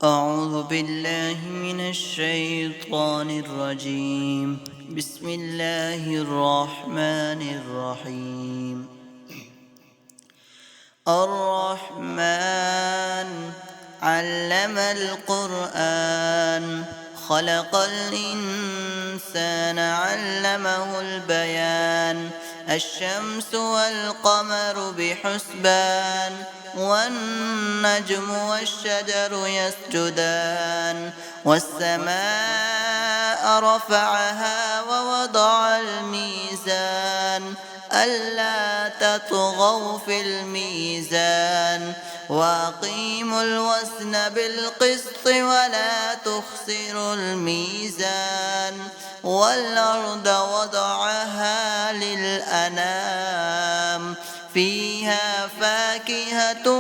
أعوذ بالله من الشيطان الرجيم. بسم الله الرحمن الرحيم. الرحمن علم القرآن خلق الإنسان علمه البيان. الشمس والقمر بحسبان والنجم والشجر يسجدان. والسماء رفعها ووضع الميزان ألا تطغوا في الميزان وأقيموا الوزن بالقسط ولا تخسروا الميزان. والأرض وضعها للأنام فيها فاكهة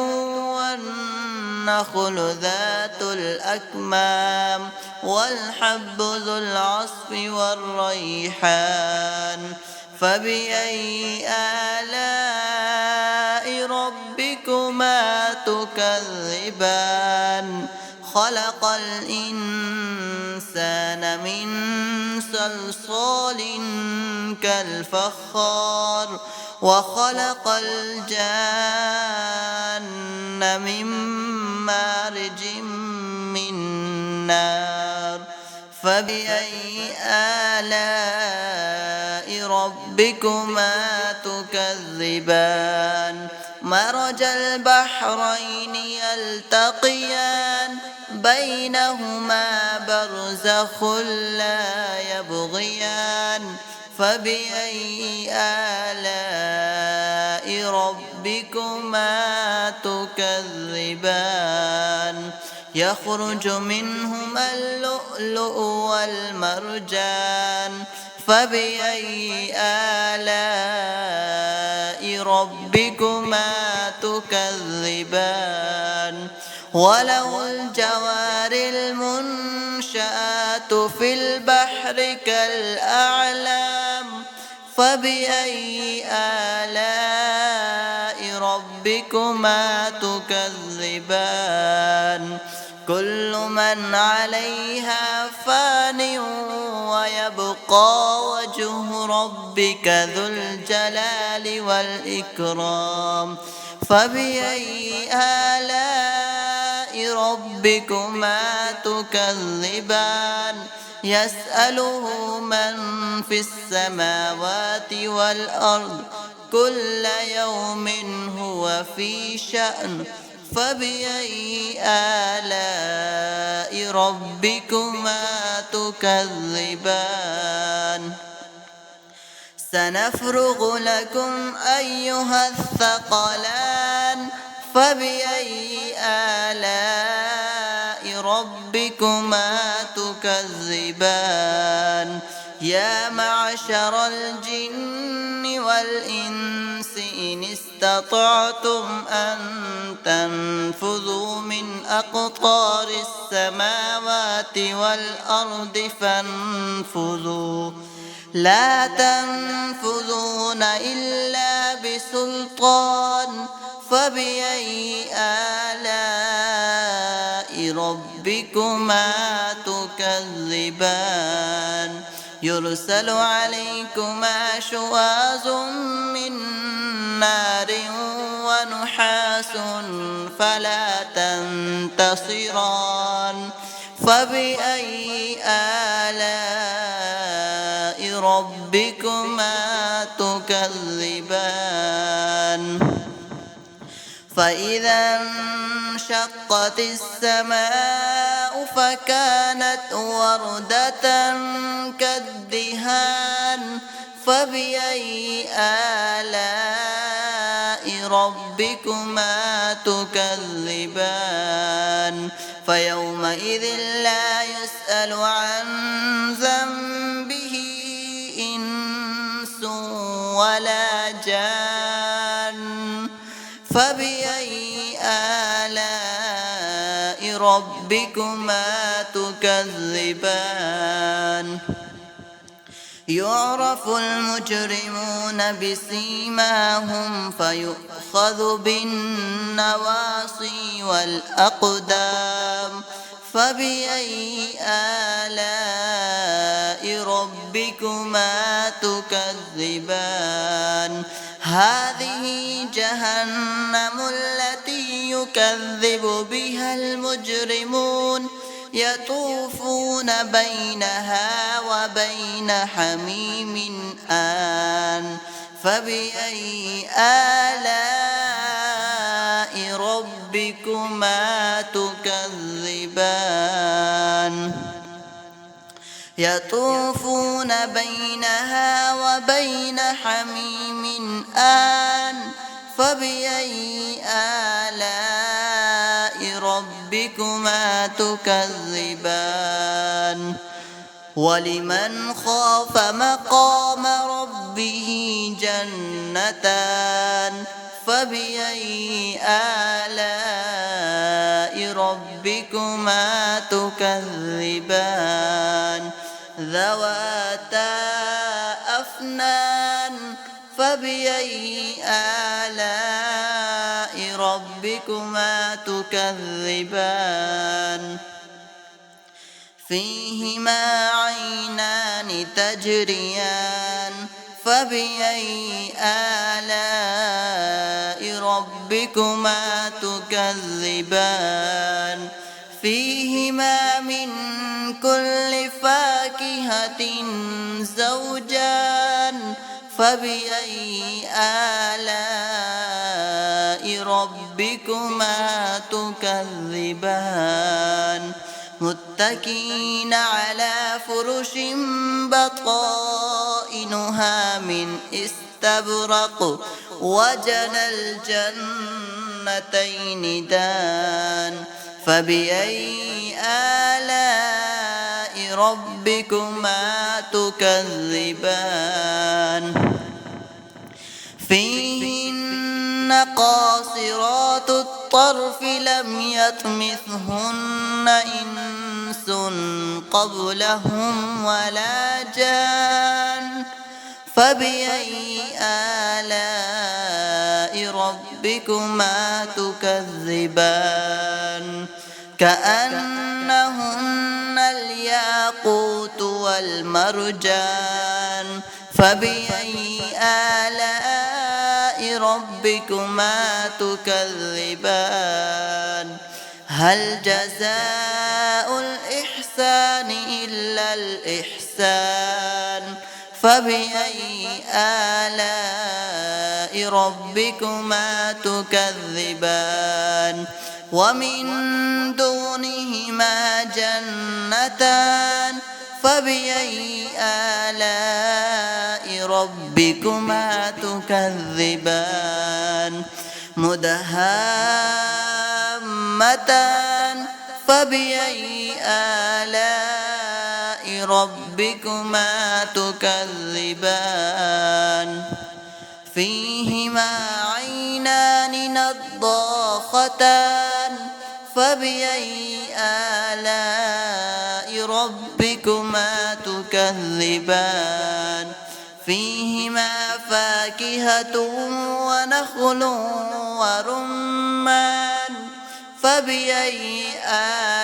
والنخل ذات الأكمام والحب ذو العصف والريحان. فبأي آلاء ربكما تكذبان؟ خلق الإنسان من صلصال كالفخار وخلق الجان من مارج من نار. فبأي آلاء ربكما تكذبان؟ مرج البحرين يلتقيان بينهما برزخ لا يبغيان. فبأي آلاء ربكما تكذبان؟ يخرج منهما اللؤلؤ والمرجان. فبأي آلاء ربكما تكذبان؟ وله الجوار المنشآت في البحر كالأعلام. فبأي آلاء ربكما تكذبان؟ كل من عليها فان ويبقى وجه ربك ذو الجلال والإكرام. فبأي آلاء ربكما تكذبان؟ يسأله من في السماوات والأرض كل يوم هو في شأن. فبأي آلاء ربكما تكذبان؟ سنفرغ لكم أيها الثقلان. فبأي آلاء ربكما تكذبان؟ يا معشر الجن والإنس إن استطعتم أن تنفذوا من أقطار السماوات والأرض فانفذوا لا تنفذون إلا بسلطان. فبأي آلاء ربكما تكذبان؟ يرسل عليكما شواظ من نار ونحاس فلا تنتصران. فبأي آلاء ربكما تكذبان؟ فإذا انشقت السماء فكانت وردة كالدهان. فبأي آلاء ربكما تكذبان؟ فيومئذ لا يسأل عن ذنبه إنس ولا جان. فبأي آلاء ربكما تكذبان؟ يعرف المجرمون بسيماهم فيؤخذ بالنواصي والأقدام فبأي آلاء ربكما تكذبان هذه جهنم التي يكذب بها المجرمون يطوفون بينها وبين حميم آن فبأي آلاء ربكما تكذبان يطوفون بينها وبين حميم آن فبأي آلاء ربكما تكذبان ولمن خاف مقام ربه جنتان فبأي آلاء ربكما تكذبان ذواتا أفنان فبأي آلاء ربكما تكذبان فيهما عينان تجريان فبأي آلاء ربكما تكذبان فيهما من كل فاكهة زوجان فبأي آلاء ربكما تكذبان متكئين على فرش بطائنها من استبرق وجنى الجنتين دان فبأي آلاء ربكما تكذبان فيهن قاصرات الطرف لم يطمثهن إنس قبلهم ولا جان فبأي آلاء ربكما تكذبان كأنهن الياقوت والمرجان فبأي آلاء ربكما تكذبان هل جزاء الإحسان إلا الإحسان فبأي آلاء ربكما تكذبان ومن دونهما جنتان فبأي آلاء ربكما تكذبان مدهامتان فبأي آلاء ربكما تكذبان فيهما عينان نضاختان فبأي آلاء ربكما تكذبان فيهما فاكهة ونخل ورمان فبأي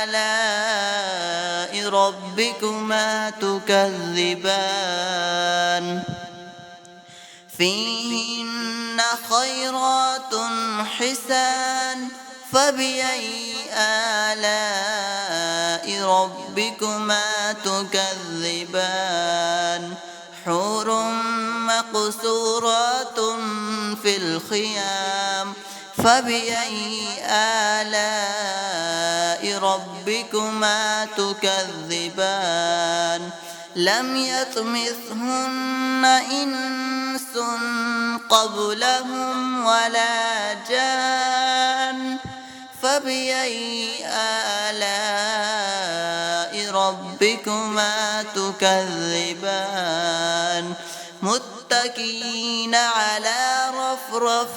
آلاء ربكما تكذبان فيهن خيرات حسان فبأي آلاء ربكما تكذبان حور مقصورات في الخيام فبأي آلاء ربكما تكذبان لم يطمثهن إنس قبلهم ولا جان فبأي آلاء ربكما تكذبان متكئين على رفرف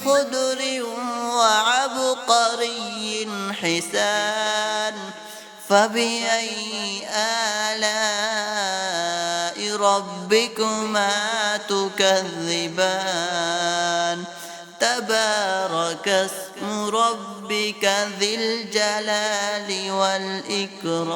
خضر وعبقري حسان فبأي آلاء ربكما تكذبان تبارك اسم ربك ذي الجلال والإكرام.